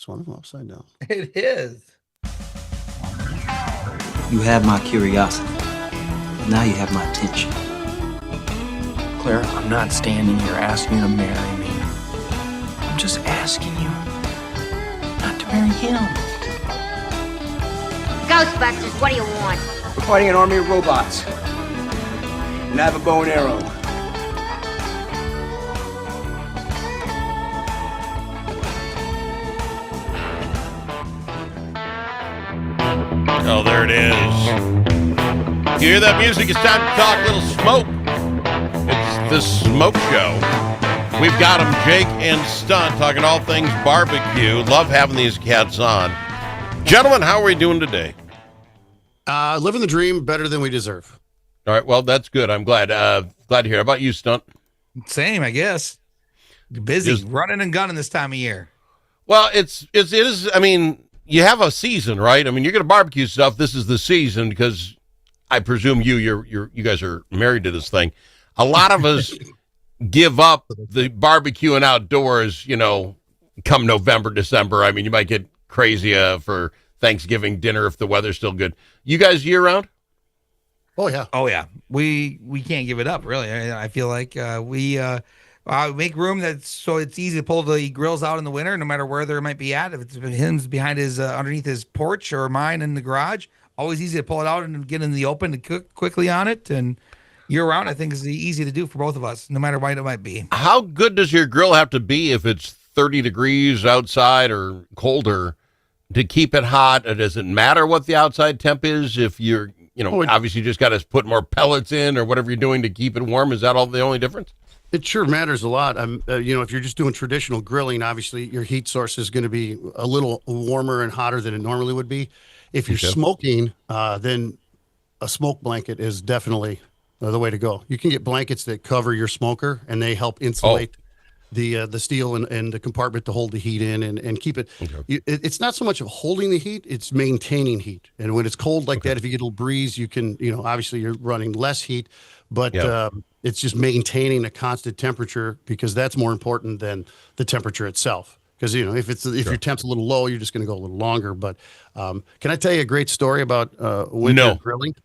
It's one of them upside down. It is. You have my curiosity. Now you have my attention. Claire, I'm not standing here asking you to marry me. I'm just asking you not to marry him. Ghostbusters, what do you want? We're fighting an army of robots. And I have a bow and arrow. Oh, there it is. You hear that music? It's time to talk a little smoke. It's the Smoke Show. We've got them, Jake and Stunt, talking all things barbecue. Love having these cats on. Gentlemen, how are we doing today? Living the dream better than we deserve. All right, well, that's good. I'm glad. Glad to hear. How about you, Stunt? Same, I guess. Busy, running and gunning this time of year. Well, it is. I mean, you have a season, right? I mean, you're going to barbecue stuff. This is the season because I presume you guys are married to this thing. A lot of us give up the barbecuing outdoors, come November, December. I mean, you might get crazy for Thanksgiving dinner if the weather's still good. You guys year round? Oh yeah. Oh yeah. We can't give it up, really. I feel like we make room so it's easy to pull the grills out in the winter, no matter where they might be at. If it's him's behind his underneath his porch or mine in the garage, always easy to pull it out and get in the open to cook quickly on it. And year round, I think is easy to do for both of us, no matter what it might be. How good does your grill have to be if it's 30 degrees outside or colder to keep it hot? Does it matter what the outside temp is? If you're, obviously you just got to put more pellets in or whatever you're doing to keep it warm. Is that all the only difference? It sure matters a lot. If you're just doing traditional grilling, obviously your heat source is going to be a little warmer and hotter than it normally would be. If you're smoking, then a smoke blanket is definitely the way to go. You can get blankets that cover your smoker, and they help insulate the steel and the compartment to hold the heat in and keep it. Okay. It's not so much of holding the heat; it's maintaining heat. And when it's cold like that, if you get a little breeze, you can, obviously you're running less heat, but it's just maintaining a constant temperature because that's more important than the temperature itself. Because if your temp's a little low, you're just going to go a little longer. But can I tell you a great story about winter grilling?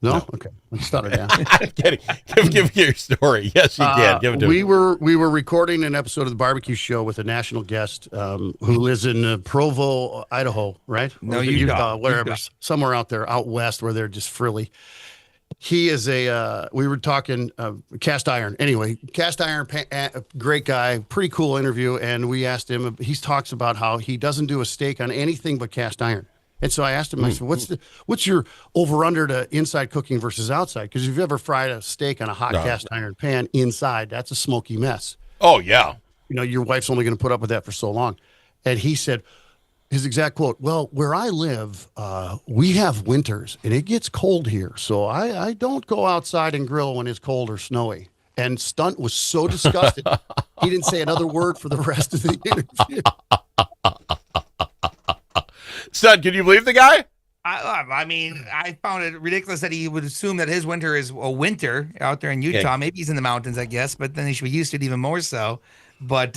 No? Okay. Let's start it down. Give me your story. Yes, you can. Give it to me. We were recording an episode of the barbecue show with a national guest who lives in Provo, Idaho, right? No, Utah. Wherever, somewhere out there, out west where they're just frilly. He is we were talking cast iron. Anyway, cast iron, great guy, pretty cool interview. And we asked him, he talks about how he doesn't do a steak on anything but cast iron. And so I asked him, I said, what's your over under to inside cooking versus outside? Because if you've ever fried a steak on a hot cast iron pan inside, that's a smoky mess. Oh, yeah. Your wife's only going to put up with that for so long. And he said, his exact quote, well, where I live, we have winters and it gets cold here. So I don't go outside and grill when it's cold or snowy. And Stunt was so disgusted, he didn't say another word for the rest of the interview. Son, can you believe the guy? I mean, I found it ridiculous that he would assume that his winter is a winter out there in Utah. Maybe he's in the mountains, I guess, but then he should be used to it even more so. But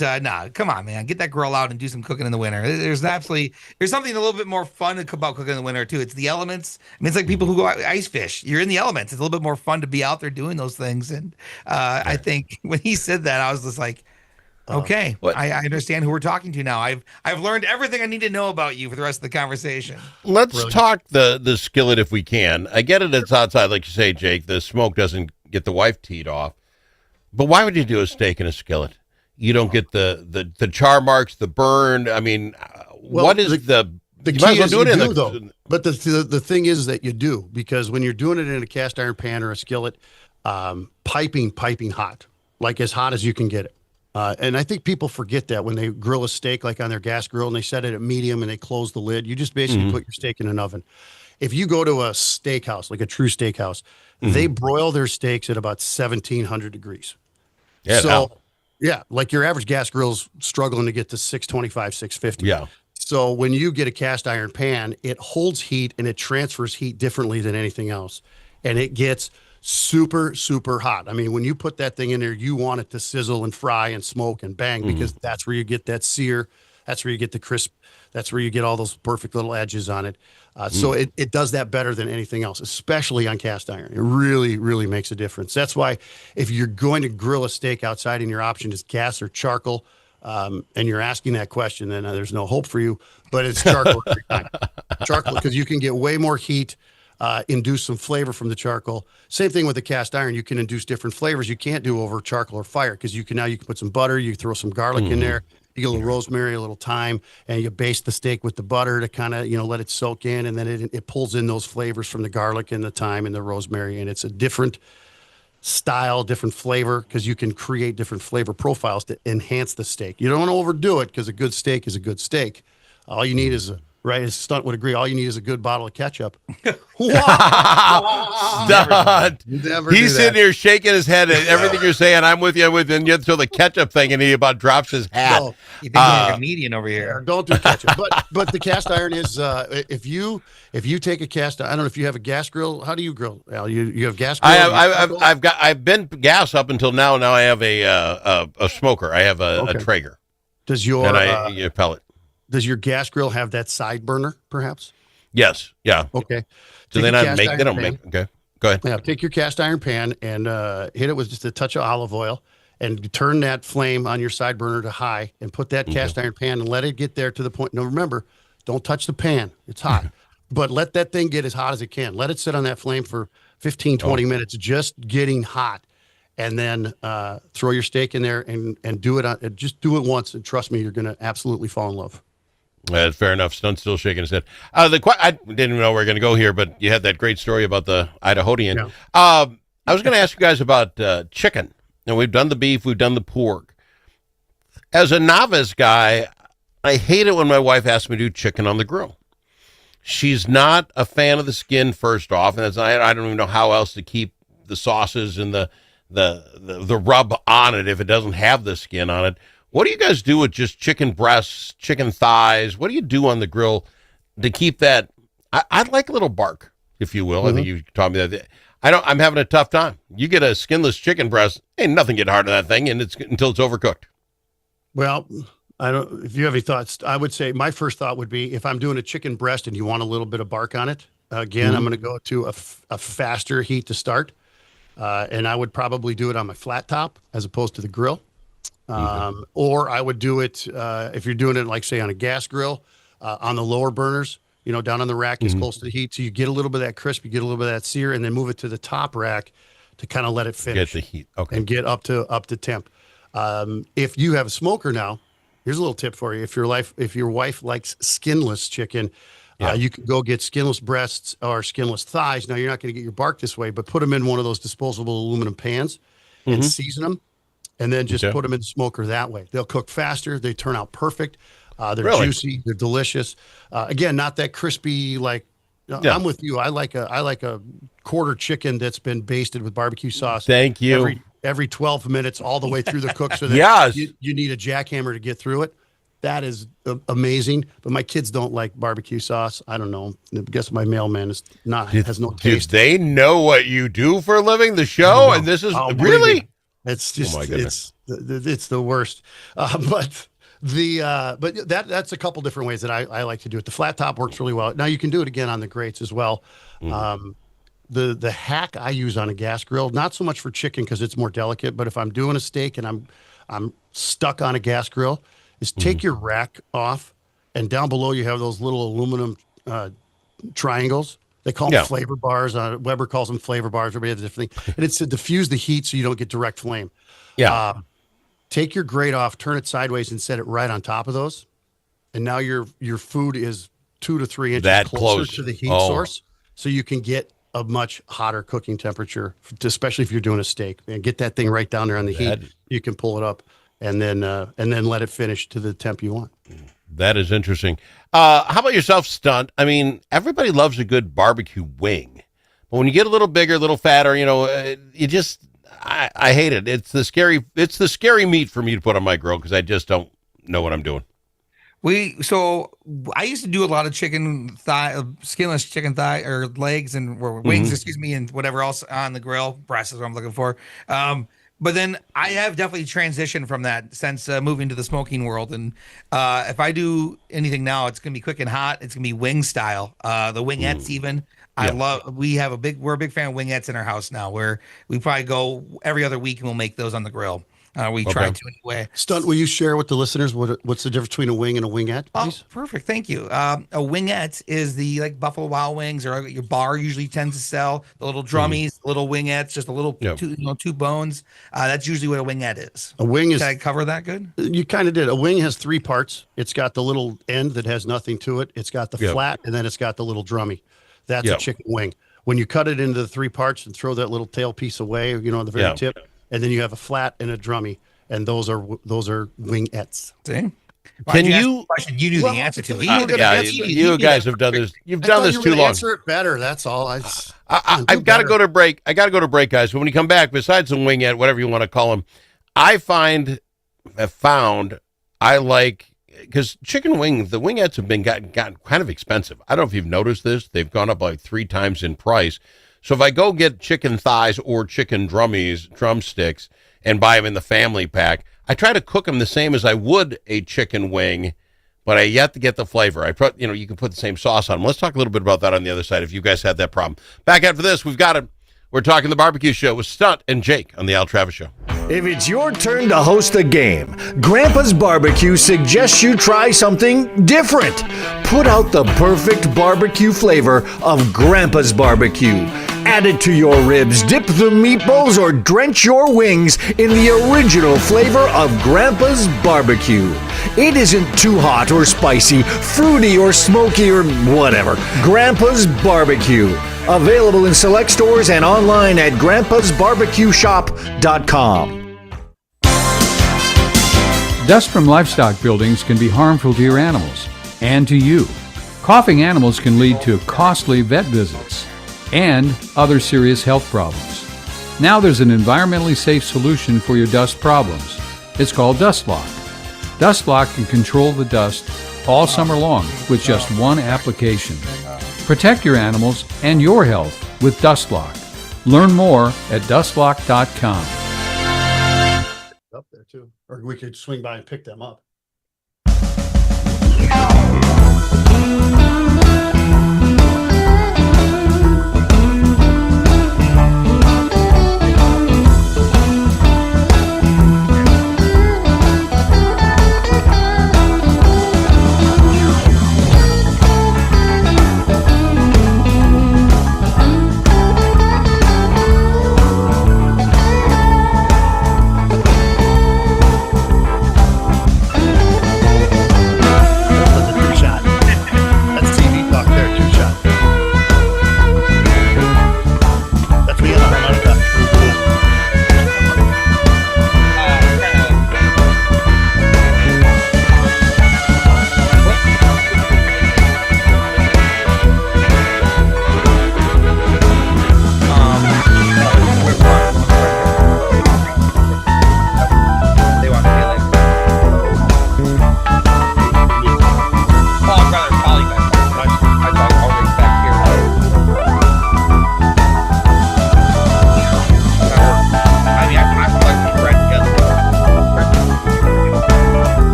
come on, man, get that grill out and do some cooking in the winter. There's something a little bit more fun about cooking in the winter too. It's the elements. I mean, it's like people who go ice fish. You're in the elements. It's a little bit more fun to be out there doing those things. And I think when he said that, I was just like, okay, I understand who we're talking to now. I've learned everything I need to know about you for the rest of the conversation. Let's talk the skillet if we can. I get it, it's outside, like you say, Jake. The smoke doesn't get the wife teed off. But why would you do a steak in a skillet? You don't get the char marks, the burn. I mean, what is the key is you do, though. But the thing is that you do, because when you're doing it in a cast iron pan or a skillet, piping hot, like as hot as you can get it. And I think people forget that when they grill a steak, like on their gas grill, and they set it at medium and they close the lid. You just basically put your steak in an oven. If you go to a steakhouse, like a true steakhouse, they broil their steaks at about 1,700 degrees. Yeah. So, like your average gas grill's struggling to get to 625, 650. Yeah. So when you get a cast iron pan, it holds heat and it transfers heat differently than anything else. And it gets super, super hot. I mean, when you put that thing in there, you want it to sizzle and fry and smoke and bang, because that's where you get that sear, That's where you get the crisp. That's where you get all those perfect little edges on it. So it does that better than anything else, especially on cast iron. It really, really makes a difference. That's why if you're going to grill a steak outside and your option is gas or charcoal, and you're asking that question, then there's no hope for you. But it's charcoal every time. Charcoal, because you can get way more heat, induce some flavor from the charcoal. Same thing with the cast iron. You can induce different flavors you can't do over charcoal or fire, because you can put some butter, you throw some garlic in there, you get a little rosemary, a little thyme, and you baste the steak with the butter to kind of let it soak in, and then it pulls in those flavors from the garlic and the thyme and the rosemary, and it's a different style, different flavor, because you can create different flavor profiles to enhance the steak. You don't want to overdo it, because a good steak is a good steak. All you need is as Stunt would agree, all you need is a good bottle of ketchup. Stunt. He's sitting here shaking his head at everything you're saying. I'm with you, and you throw the ketchup thing, and he about drops his hat. You think you're a comedian over here? Don't do ketchup. But the cast iron is if you take a cast, I don't know if you have a gas grill. How do you grill, Al? You have gas grill? I've been gas up until now. Now I have a smoker. I have a Traeger. Does your pellet? Does your gas grill have that side burner, perhaps? Yes. Yeah. Okay. Do they not make? They don't make. Okay. Go ahead. Yeah. Take your cast iron pan and hit it with just a touch of olive oil, and turn that flame on your side burner to high, and put that cast iron pan and let it get there to the point. Now remember, don't touch the pan; it's hot. But let that thing get as hot as it can. Let it sit on that flame for 15, 20 minutes, just getting hot. And then throw your steak in there and do it. Just do it once, and trust me, you're going to absolutely fall in love. Fair enough. Stunt's still shaking his head. I didn't even know we were going to go here, but you had that great story about the Idahoan. Yeah. I was going to ask you guys about chicken. Now, we've done the beef, we've done the pork. As a novice guy, I hate it when my wife asks me to do chicken on the grill. She's not a fan of the skin, first off, and I don't even know how else to keep the sauces and the rub on it if it doesn't have the skin on it. What do you guys do with just chicken breasts, chicken thighs? What do you do on the grill to keep that? I'd like a little bark, if you will. I think you taught me that. I'm having a tough time. You get a skinless chicken breast, ain't nothing get hard on that thing, and until it's overcooked. Well, I don't. If you have any thoughts, I would say my first thought would be, if I'm doing a chicken breast and you want a little bit of bark on it, again, I'm going to go to a faster heat to start, and I would probably do it on my flat top as opposed to the grill. Or I would do it if you're doing it, like, say, on a gas grill, on the lower burners, down on the rack as close to the heat. So you get a little bit of that crisp, you get a little bit of that sear, and then move it to the top rack to kind of let it finish. Get the heat. Okay. And get up to temp. If you have a smoker now, here's a little tip for you. If your wife likes skinless chicken, you can go get skinless breasts or skinless thighs. Now, you're not going to get your bark this way, but put them in one of those disposable aluminum pans and season them. And then just put them in the smoker that way. They'll cook faster. They turn out perfect. They're juicy. They're delicious. Again, not that crispy. I'm with you. I like a quarter chicken that's been basted with barbecue sauce. Thank you. Every 12 minutes, all the way through the cook. So that you need a jackhammer to get through it. That is amazing. But my kids don't like barbecue sauce. I don't know. I guess my mailman has no taste. Do they know what you do for a living? The show, and this is really. It's just it's the worst. But that's a couple different ways that I like to do it. The flat top works really well. Now you can do it again on the grates as well. The hack I use on a gas grill, not so much for chicken because it's more delicate, but if I'm doing a steak and I'm stuck on a gas grill, is take your rack off, and down below you have those little aluminum triangles. They call them flavor bars. Weber calls them flavor bars. Everybody has a different thing. And it's to diffuse the heat so you don't get direct flame. Yeah. Take your grate off, turn it sideways, and set it right on top of those. And now your food is 2 to 3 inches closer to the heat source, so you can get a much hotter cooking temperature, especially if you're doing a steak. And get that thing right down there on the heat. You can pull it up, and then let it finish to the temp you want. That is interesting. How about yourself, Stunt? I mean, everybody loves a good barbecue wing. But when you get a little bigger, a little fatter, you just, I hate it. It's the scary meat for me to put on my grill because I just don't know what I'm doing. So I used to do a lot of skinless chicken thigh or legs and wings, excuse me, and whatever else on the grill. Breast is what I'm looking for. But then I have definitely transitioned from that since moving to the smoking world. And if I do anything now, it's gonna be quick and hot. It's gonna be wing style. The wingettes even. I love. We're a big fan of wingettes in our house now. Where we probably go every other week and we'll make those on the grill. We try to anyway. Stunt, will you share with the listeners what's the difference between a wing and a wingette, please? Oh, perfect. Thank you. A wingette is the like Buffalo Wild Wings or your bar usually tends to sell the little drummies, little wingettes, just a little two bones. That's usually what a wingette is. A wing is. Did I cover that good? You kind of did. A wing has 3 parts. It's got the little end that has nothing to it. It's got the flat, and then it's got the little drummy. That's a chicken wing. When you cut it into the 3 parts and throw that little tail piece away, on the very tip, and then you have a flat and a drummy, and those are wingettes. See? Can you? Question you knew the answer to. You guys have done this. You've done this too long. Answer it better. That's all. I've got to go to break. I got to go to break, guys. But when you come back, besides the wingette, whatever you want to call them, I found I like, because chicken wings, the wingettes have been gotten kind of expensive. I don't know if you've noticed this. They've gone up like 3 times in price. So if I go get chicken thighs or chicken drumsticks, and buy them in the family pack, I try to cook them the same as I would a chicken wing, but I yet to get the flavor. You can put the same sauce on them. Let's talk a little bit about that on the other side if you guys had that problem. Back after this, we've got it. We're talking the barbecue show with Stunt and Jake on the Al Travis Show. If it's your turn to host a game, Grandpa's Barbecue suggests you try something different. Put out the perfect barbecue flavor of Grandpa's Barbecue. Add it to your ribs, dip the meatballs, or drench your wings in the original flavor of Grandpa's Barbecue. It isn't too hot or spicy, fruity or smoky or whatever. Grandpa's Barbecue. Available in select stores and online at grandpasbarbecueshop.com. Dust from livestock buildings can be harmful to your animals and to you. Coughing animals can lead to costly vet visits and other serious health problems. Now there's an environmentally safe solution for your dust problems. It's called Dust Lock. Dust Lock can control the dust all summer long with just one application. Protect your animals and your health with Dust Lock. Learn more at dustlock.com. Up there too, or we could swing by and pick them up.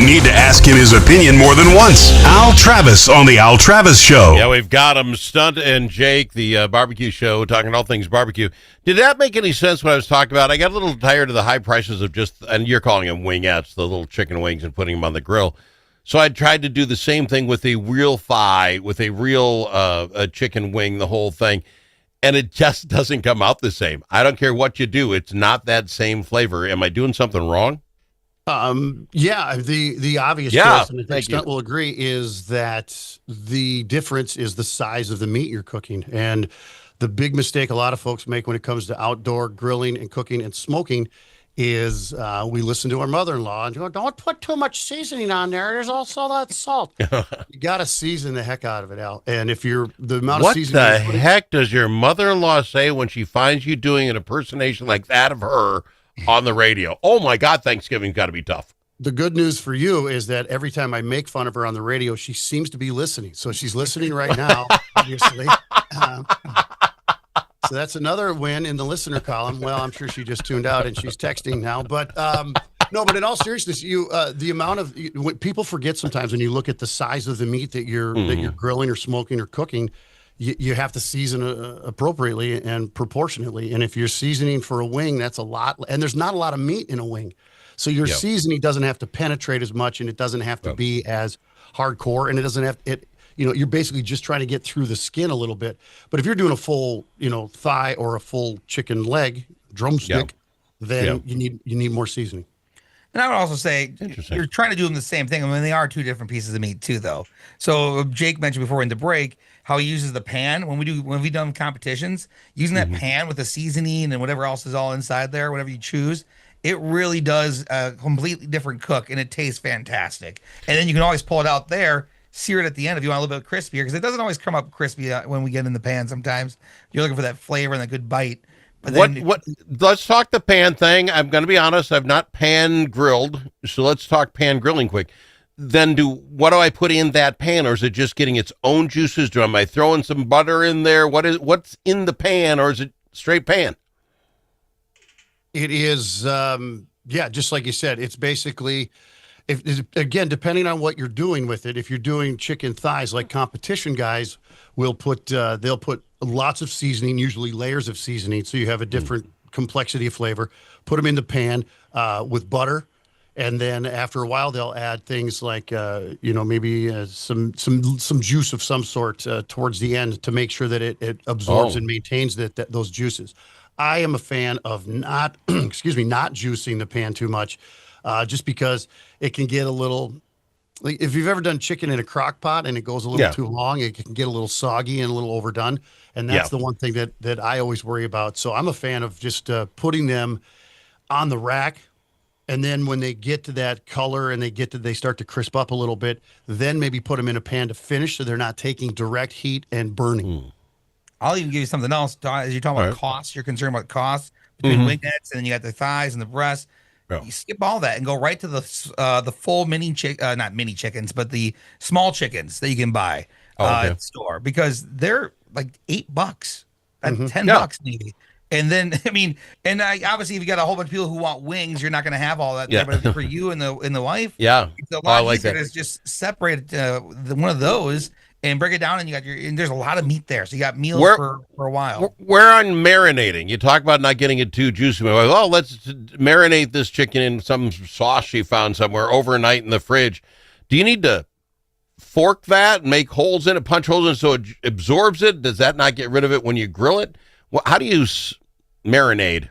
need to ask him his opinion more than once. Al Travis on the Al Travis Show. Yeah, we've got him, Stunt and Jake, the barbecue show, talking all things barbecue. Did that make any sense what I was talking about? I got a little tired of the high prices of just, and you're calling them wingettes, the little chicken wings, and putting them on the grill. So I tried to do the same thing with a real thigh, with a real a chicken wing, the whole thing. And it just doesn't come out the same. I don't care what you do. It's not that same flavor. Am I doing something wrong? Yeah, the obvious choice, and I think Stunt will agree, is that the difference is the size of the meat you're cooking. And the big mistake a lot of folks make when it comes to outdoor grilling and cooking and smoking is we listen to our mother-in-law and go, don't put too much seasoning on there. There's also that salt. You got to season the heck out of it, Al. And if you're the amount of seasoning. What the heck does your mother-in-law say when she finds you doing an impersonation like that of her on the radio? Oh my God, Thanksgiving's got to be tough. The good news for you is that every time I make fun of her on the radio, she seems to be listening. So she's listening right now, obviously. So that's another win in the listener column. Well, I'm sure she just tuned out and she's texting now. But no, but in all seriousness, the amount of what people forget sometimes when you look at the size of the meat that you're grilling or smoking or cooking, you have to season appropriately and proportionately. And if you're seasoning for a wing, that's a lot. And there's not a lot of meat in a wing. So your seasoning doesn't have to penetrate as much, and it doesn't have to be as hardcore, and it doesn't have it. You're basically just trying to get through the skin a little bit. But if you're doing a full, thigh or a full chicken leg, drumstick, then you need more seasoning. And I would also say you're trying to do them the same thing. I mean, they are two different pieces of meat too, though. So Jake mentioned before in the break how he uses the pan when we've done competitions, using that pan with the seasoning and whatever else is all inside there, whatever you choose. It really does a completely different cook, and it tastes fantastic. And then you can always pull it out there, sear it at the end if you want a little bit crispier, because it doesn't always come up crispy when we get in the pan. Sometimes you're looking for that flavor and that good bite. But what? Let's talk the pan thing. I'm going to be honest. I've not pan grilled, so let's talk pan grilling quick. Then what do I put in that pan, or is it just getting its own juices? Am I throwing some butter in there? What's in the pan, or is it straight pan? It is, just like you said, it's basically, again, depending on what you're doing with it. If you're doing chicken thighs, like competition guys will they'll put lots of seasoning, usually layers of seasoning, so you have a different complexity of flavor. Put them in the pan with butter, and then after a while they'll add things like maybe some juice of some sort towards the end to make sure that it absorbs and maintains those juices. I am a fan of not juicing the pan too much, just because it can get a little. Like if you've ever done chicken in a crock pot and it goes a little too long, it can get a little soggy and a little overdone. And that's the one thing that I always worry about. So I'm a fan of just putting them on the rack. And then when they get to that color and they start to crisp up a little bit, then maybe put them in a pan to finish so they're not taking direct heat and burning. I'll even give you something else. As you're talking about costs, you're concerned about costs between wingettes, and then you got the thighs and the breasts. Yeah. You skip all that and go right to the full not mini chickens, but the small chickens that you can buy at the store, because they're like $8, $10 maybe. And then obviously if you got a whole bunch of people who want wings, you're not going to have all that. Yeah. But for you and the wife, it's a lot easier to just separate one of those and break it down, and and there's a lot of meat there, so you got meals for a while. We're on marinating. You talk about not getting it too juicy. Like, let's marinate this chicken in some sauce she found somewhere overnight in the fridge. Do you need to fork that, make holes in it, punch holes in it so it absorbs it? Does that not get rid of it when you grill it? Well, how do you marinade,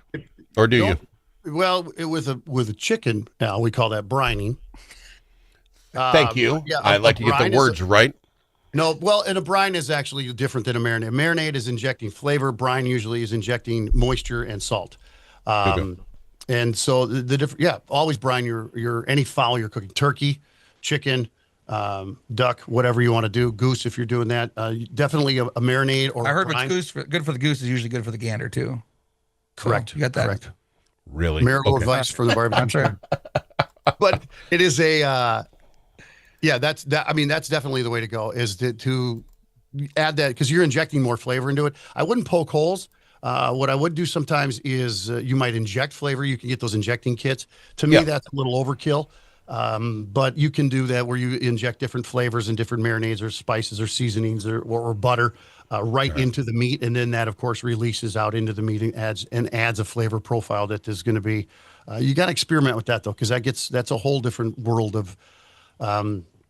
or do you? Well, with a chicken, we call that brining. Thank you. I like to get the words right. No, well, and a brine is actually different than a marinade. A marinade is injecting flavor. Brine usually is injecting moisture and salt. And so the different, always brine your any fowl you're cooking, turkey, chicken, duck, whatever you want to do, goose if you're doing that. Definitely a marinade or. I heard what's good for the goose is usually good for the gander too. Correct. So you got that. Correct. Really? Marital advice from the barbecue. I'm sure. But it is a. That's definitely the way to go, is to add that, because you're injecting more flavor into it. I wouldn't poke holes. What I would do sometimes is you might inject flavor. You can get those injecting kits. To me, that's a little overkill. But you can do that where you inject different flavors and different marinades or spices or seasonings or butter right into the meat, and then that of course releases out into the meat and adds a flavor profile that is going to be. You got to experiment with that though, because that's a whole different world of.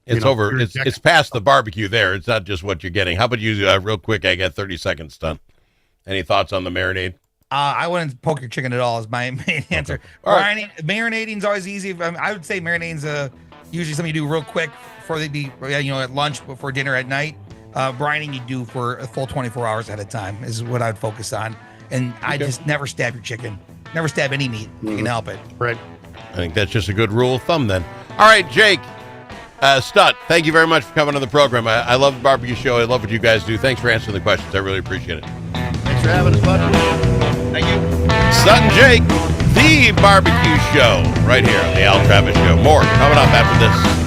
It's past the barbecue there. It's not just what you're getting. How about you, real quick? I got 30 seconds, Stunt. Any thoughts on the marinade? I wouldn't poke your chicken at all. Is my main answer. Right. Marinating is always easy. I would say marinating's usually something you do real quick before they'd be at lunch, before dinner, at night. Brining you do for a full 24 hours at a time is what I would focus on. And I just never stab your chicken. Never stab any meat. You can help it. Right. I think that's just a good rule of thumb then. All right, Jake. Stunt, thank you very much for coming on the program. I love the barbecue show. I love what you guys do. Thanks for answering the questions. I really appreciate it. Thanks for having us, bud. Thank you. Stunt and Jake, the barbecue show, right here on the Al Travis Show. More coming up after this.